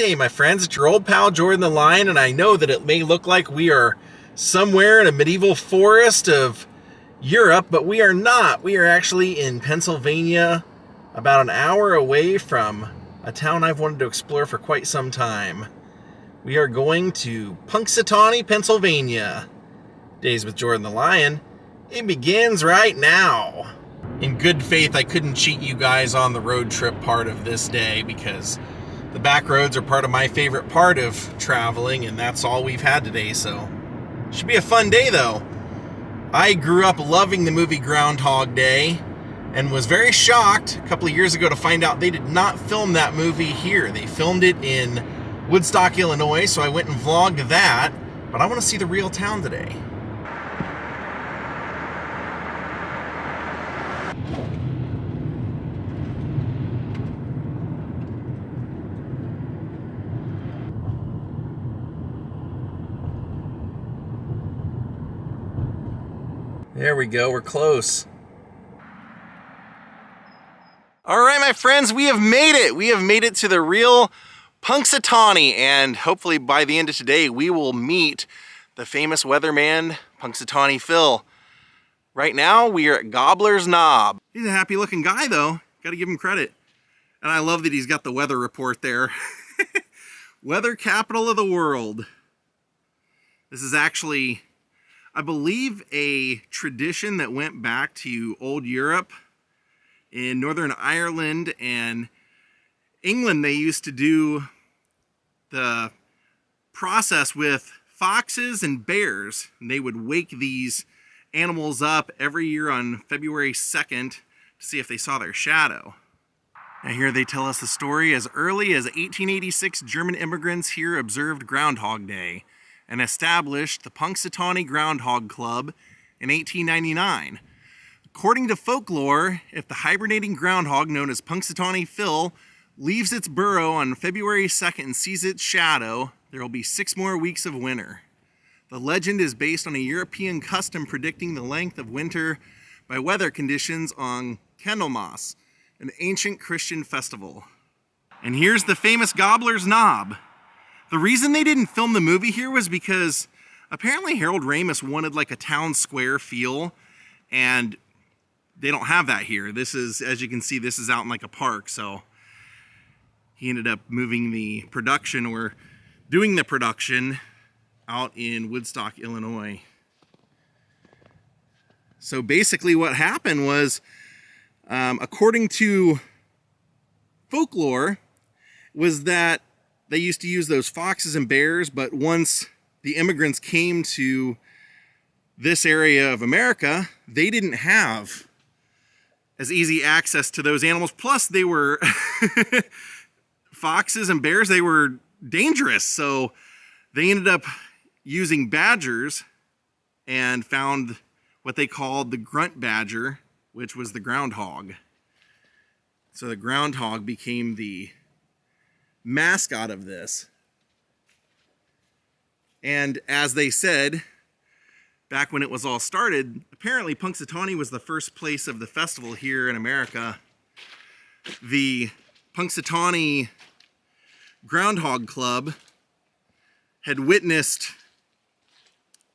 Hey, my friends, it's your old pal Jordan the Lion, and I know that it may look like we are somewhere in a medieval forest of Europe, but we are not. We are actually in Pennsylvania, about an hour away from a town I've wanted to explore for quite some time. We are going to Punxsutawney, Pennsylvania. Daze with Jordan the Lion. It begins right now. In good faith, I couldn't cheat you guys on the road trip part of this day because the back roads are part of my favorite part of traveling, and that's all we've had today, so should be a fun day though. I grew up loving the movie Groundhog Day and was very shocked a couple of years ago to find out they did not film that movie here. They filmed it in Woodstock, Illinois, so I went and vlogged that, but I want to see the real town today. There we go, we're close. All right, my friends, we have made it. We have made it to the real Punxsutawney, and hopefully by the end of today, we will meet the famous weatherman, Punxsutawney Phil. Right now, we are at Gobbler's Knob. He's a happy looking guy though, gotta give him credit. And I love that he's got the weather report there. Weather capital of the world. This is actually, I believe, a tradition that went back to old Europe. In Northern Ireland and England, they used to do the process with foxes and bears. And they would wake these animals up every year on February 2nd to see if they saw their shadow. Now here they tell us the story. As early as 1886, German immigrants here observed Groundhog Day and established the Punxsutawney Groundhog Club in 1899. According to folklore, if the hibernating groundhog known as Punxsutawney Phil leaves its burrow on February 2nd and sees its shadow, there will be 6 more weeks of winter. The legend is based on a European custom predicting the length of winter by weather conditions on Candlemas, an ancient Christian festival. And here's the famous Gobbler's Knob. The reason they didn't film the movie here was because apparently Harold Ramis wanted like a town square feel, and they don't have that here. This is, as you can see, this is out in like a park, so he ended up moving the production, or doing the production, out in Woodstock, Illinois. So basically what happened was, according to folklore, was that they used to use those foxes and bears, but once the immigrants came to this area of America, they didn't have as easy access to those animals. Plus they were foxes and bears, they were dangerous. So they ended up using badgers and found what they called the grunt badger, which was the groundhog. So the groundhog became the mascot of this. And as they said, back when it was all started, apparently Punxsutawney was the first place of the festival here in America. The Punxsutawney Groundhog Club had witnessed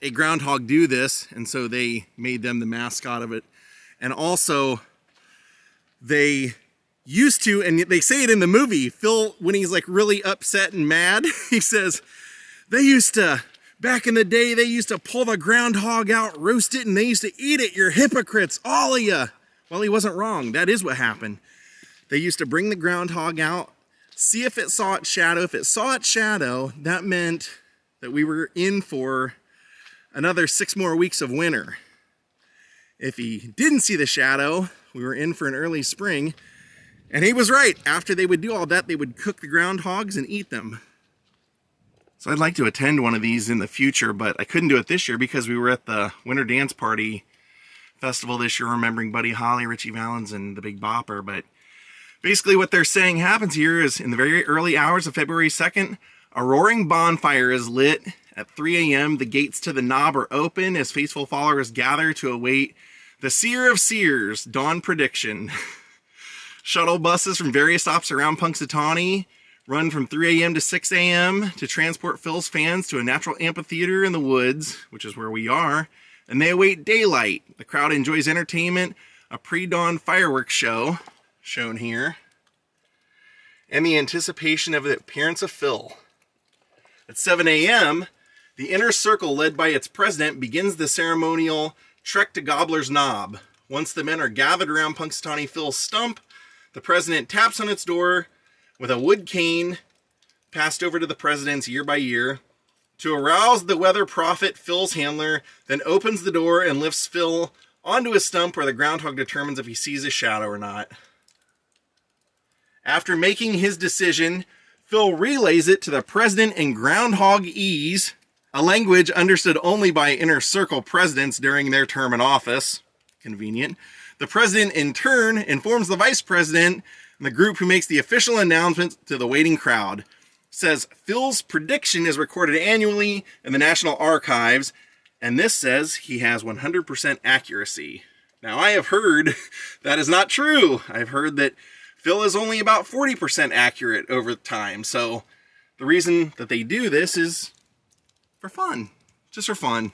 a groundhog do this, and so they made them the mascot of it. And also, they used to, and they say it in the movie, Phil, when he's like really upset and mad, he says, they used to, back in the day, they used to pull the groundhog out, roast it, and they used to eat it. You're hypocrites, all of you. Well, he wasn't wrong. That is what happened. They used to bring the groundhog out, see if it saw its shadow. If it saw its shadow, that meant that we were in for another 6 more weeks of winter. If he didn't see the shadow, we were in for an early spring. And he was right. After they would do all that, they would cook the groundhogs and eat them. So I'd like to attend one of these in the future, but I couldn't do it this year because we were at the Winter Dance Party Festival this year, remembering Buddy Holly, Richie Valens, and the Big Bopper. But basically what they're saying happens here is in the very early hours of February 2nd, a roaring bonfire is lit at 3 a.m. The gates to the knob are open as faithful followers gather to await the Seer of Seers dawn prediction. Shuttle buses from various stops around Punxsutawney run from 3 a.m. to 6 a.m. to transport Phil's fans to a natural amphitheater in the woods, which is where we are, and they await daylight. The crowd enjoys entertainment, a pre-dawn fireworks show, shown here, and the anticipation of the appearance of Phil. At 7 a.m., the inner circle led by its president begins the ceremonial trek to Gobbler's Knob. Once the men are gathered around Punxsutawney Phil's stump, the president taps on its door with a wood cane passed over to the presidents year by year to arouse the weather prophet Phil's handler, then opens the door and lifts Phil onto his stump where the groundhog determines if he sees a shadow or not. After making his decision, Phil relays it to the president in Groundhogese, a language understood only by inner circle presidents during their term in office. Convenient. The president in turn informs the vice president and the group who makes the official announcement to the waiting crowd. Says Phil's prediction is recorded annually in the National Archives, and this says he has 100% accuracy. Now, I have heard that is not true. I've heard that Phil is only about 40% accurate over time. So the reason that they do this is for fun, just for fun.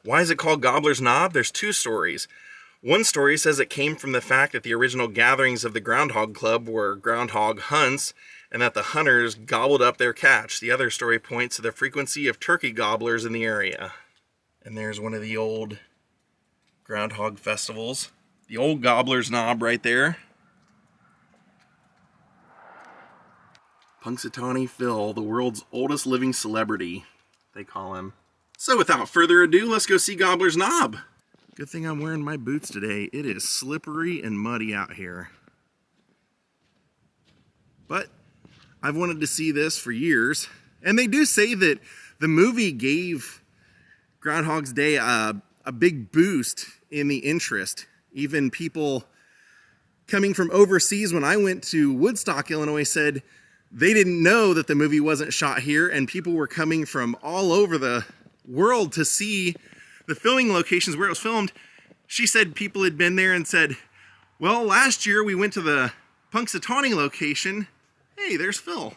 Why is it called Gobbler's Knob? There's two stories. One story says it came from the fact that the original gatherings of the Groundhog Club were groundhog hunts, and that the hunters gobbled up their catch. The other story points to the frequency of turkey gobblers in the area. And there's one of the old groundhog festivals. The old Gobbler's Knob right there. Punxsutawney Phil, the world's oldest living celebrity, they call him. So without further ado, let's go see Gobbler's Knob. Good thing I'm wearing my boots today. It is slippery and muddy out here. But I've wanted to see this for years. And they do say that the movie gave Groundhog's Day a big boost in the interest. Even people coming from overseas, when I went to Woodstock, Illinois, said they didn't know that the movie wasn't shot here, and people were coming from all over the world to see the filming locations where it was filmed. She said people had been there and said, well, last year we went to the Punxsutawney location. Hey, there's Phil.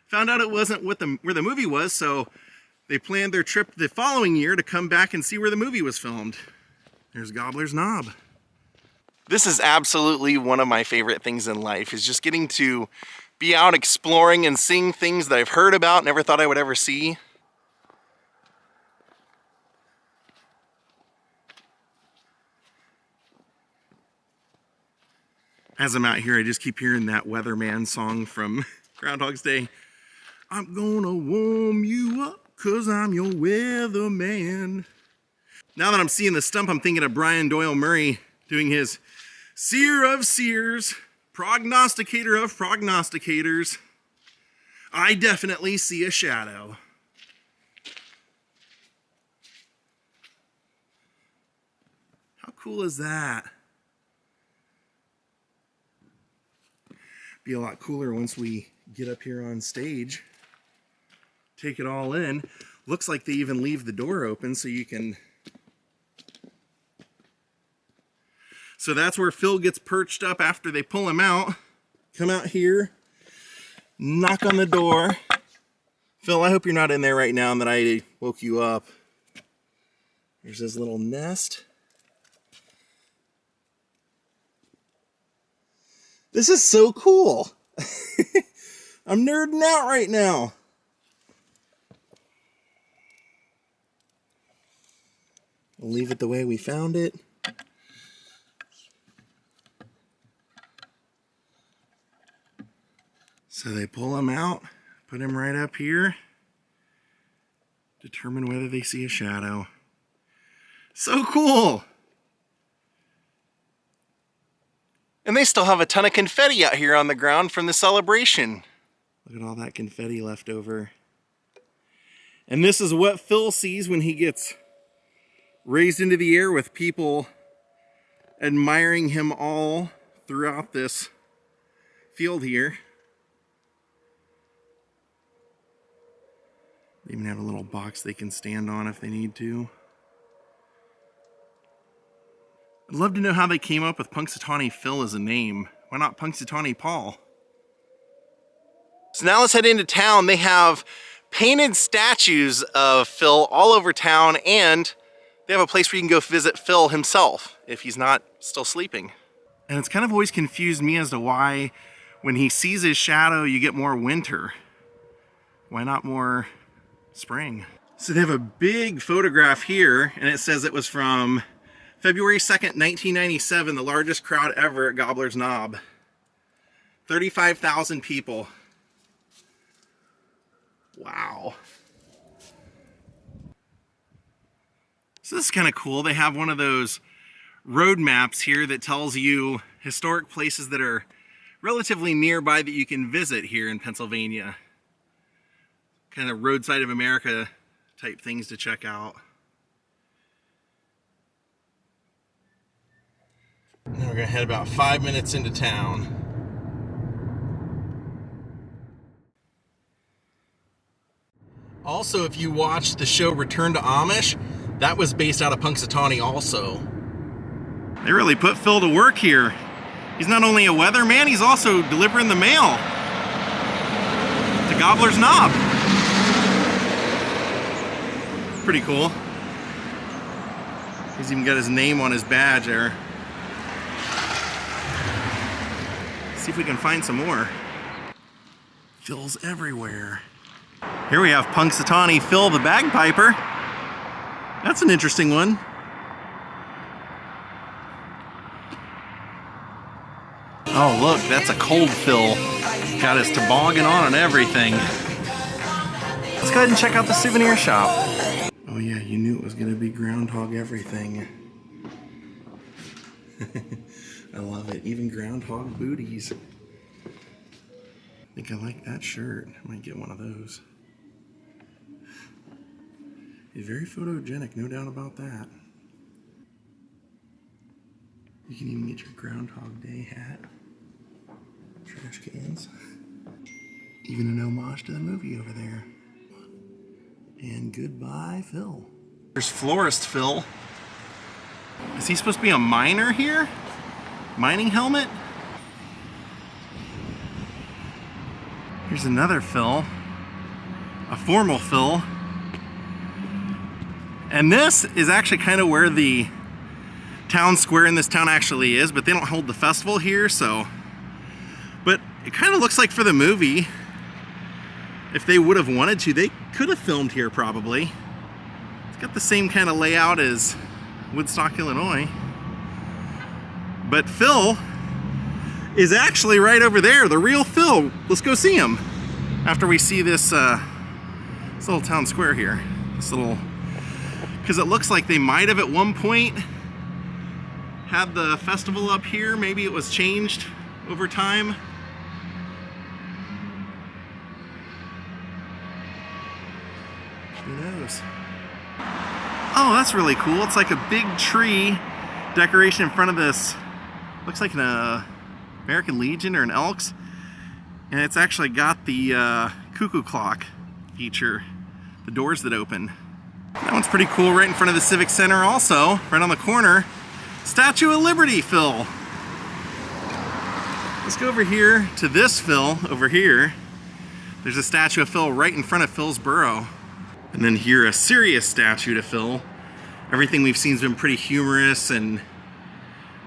Found out it wasn't where the movie was, so they planned their trip the following year to come back and see where the movie was filmed. There's Gobbler's Knob. This is absolutely one of my favorite things in life, is just getting to be out exploring and seeing things that I've heard about, never thought I would ever see. As I'm out here, I just keep hearing that weatherman song from Groundhog's Day. I'm gonna warm you up, 'cause I'm your weatherman. Now that I'm seeing the stump, I'm thinking of Brian Doyle Murray doing his seer of seers, prognosticator of prognosticators. I definitely see a shadow. How cool is that? Be a lot cooler once we get up here on stage. Take it all in. Looks like they even leave the door open so you can... So that's where Phil gets perched up after they pull him out. Come out here, knock on the door. Phil, I hope you're not in there right now and that I woke you up. There's his little nest. This is so cool. I'm nerding out right now. We'll leave it the way we found it. So they pull him out, put him right up here, determine whether they see a shadow. So cool. And they still have a ton of confetti out here on the ground from the celebration. Look at all that confetti left over. And this is what Phil sees when he gets raised into the air with people admiring him all throughout this field here. They even have a little box they can stand on if they need to. I'd love to know how they came up with Punxsutawney Phil as a name. Why not Punxsutawney Paul? So now let's head into town. They have painted statues of Phil all over town, and they have a place where you can go visit Phil himself if he's not still sleeping. And it's kind of always confused me as to why when he sees his shadow, you get more winter. Why not more spring? So they have a big photograph here, and it says it was from February 2nd, 1997, the largest crowd ever at Gobbler's Knob. 35,000 people. Wow. So this is kind of cool. They have one of those road maps here that tells you historic places that are relatively nearby that you can visit here in Pennsylvania. Kind of roadside of America type things to check out. Now we're gonna head about 5 minutes into town. Also, if you watched the show Return to Amish, that was based out of Punxsutawney also. They really put Phil to work here. He's not only a weatherman, he's also delivering the mail to Gobbler's Knob. Pretty cool. He's even got his name on his badge there. See if we can find some more. Phil's everywhere. Here we have Punxsutawney Phil the bagpiper. That's an interesting one. Oh look, that's a cold Phil. Got his toboggan on and everything. Let's go ahead and check out the souvenir shop. Oh yeah, you knew it was gonna be Groundhog everything. I love it, even Groundhog booties. I think I like that shirt. I might get one of those. He's very photogenic, no doubt about that. You can even get your Groundhog Day hat. Trash cans. Even an homage to the movie over there. And goodbye, Phil. There's Florist Phil. Is he supposed to be a miner here? Mining helmet? Here's another Phil. A formal Phil. And this is actually kind of where the town square in this town actually is, but they don't hold the festival here, so. But it kind of looks like for the movie, if they would have wanted to, they could have filmed here probably. It's got the same kind of layout as Woodstock, Illinois. But Phil is actually right over there, the real Phil. Let's go see him after we see this, this little town square here. This little, because it looks like they might have at one point had the festival up here. Maybe it was changed over time. Who knows? Oh, that's really cool. It's like a big tree decoration in front of this. Looks like an American Legion or an Elks. And it's actually got the cuckoo clock feature. The doors that open. That one's pretty cool, right in front of the Civic Center also. Right on the corner. Statue of Liberty, Phil. Let's go over here to this Phil over here. There's a statue of Phil right in front of Phil's burrow. And then here, a serious statue to Phil. Everything we've seen has been pretty humorous and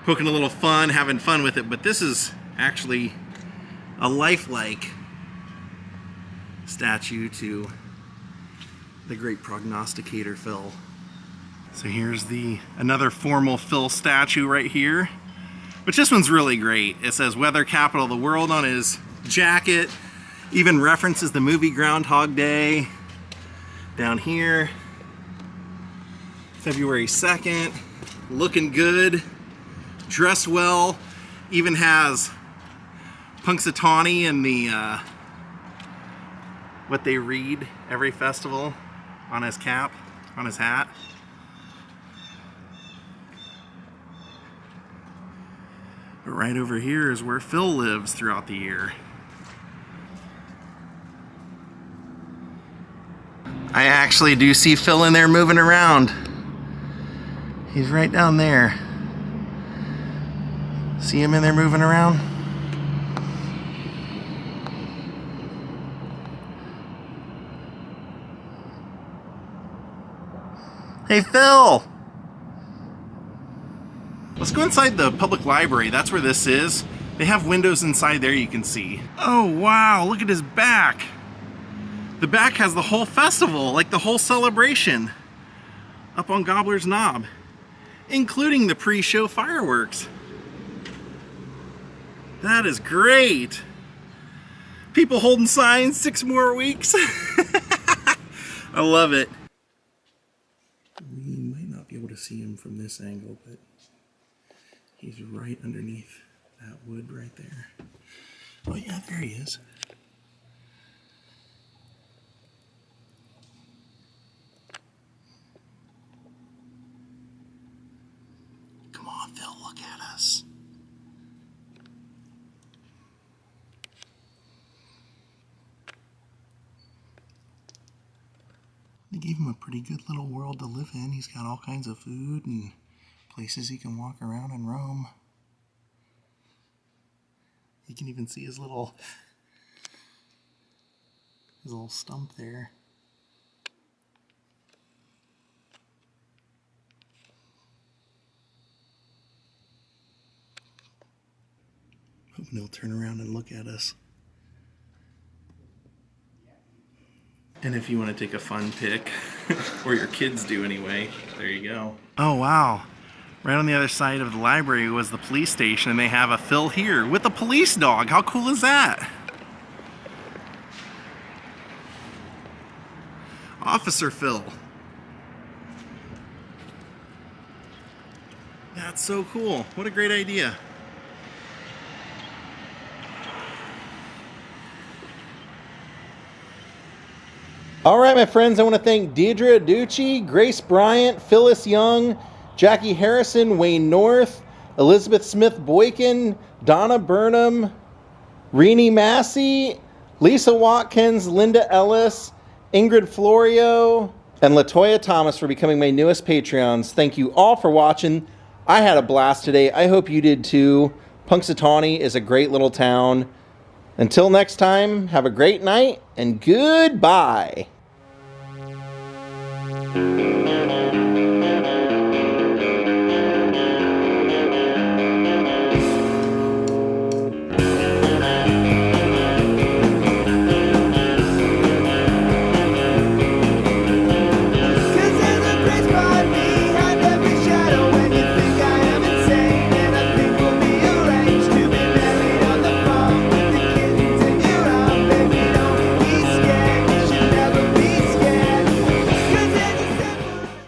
poking a little fun, having fun with it, but this is actually a lifelike statue to the great prognosticator Phil. So here's another formal Phil statue right here, but this one's really great. It says Weather Capital of the World on his jacket, even references the movie Groundhog Day. Down here, February 2nd, looking good, dressed well, even has Punxsutawney and the, what they read every festival on his cap, on his hat. But right over here is where Phil lives throughout the year. I actually do see Phil in there moving around. He's right down there. See him in there moving around? Hey, Phil! Let's go inside the public library. That's where this is. They have windows inside there you can see. Oh, wow, look at his back. The back has the whole festival, like the whole celebration, up on Gobbler's Knob, including the pre-show fireworks. That is great. People holding signs, 6 more weeks. I love it. We might not be able to see him from this angle, but he's right underneath that wood right there. Oh yeah, there he is. Come on, Phil, look at us. They gave him a pretty good little world to live in. He's got all kinds of food and places he can walk around and roam. You can even see his little stump there. Hoping he'll turn around and look at us. And if you want to take a fun pic, or your kids do anyway, there you go. Oh wow. Right on the other side of the library was the police station, and they have a Phil here with a police dog. How cool is that? Officer Phil. That's so cool. What a great idea. All right, my friends, I want to thank Deidre Ducci, Grace Bryant, Phyllis Young, Jackie Harrison, Wayne North, Elizabeth Smith Boykin, Donna Burnham, Renee Massey, Lisa Watkins, Linda Ellis, Ingrid Florio, and Latoya Thomas for becoming my newest Patreons. Thank you all for watching. I had a blast today. I hope you did too. Punxsutawney is a great little town. Until next time, have a great night and goodbye.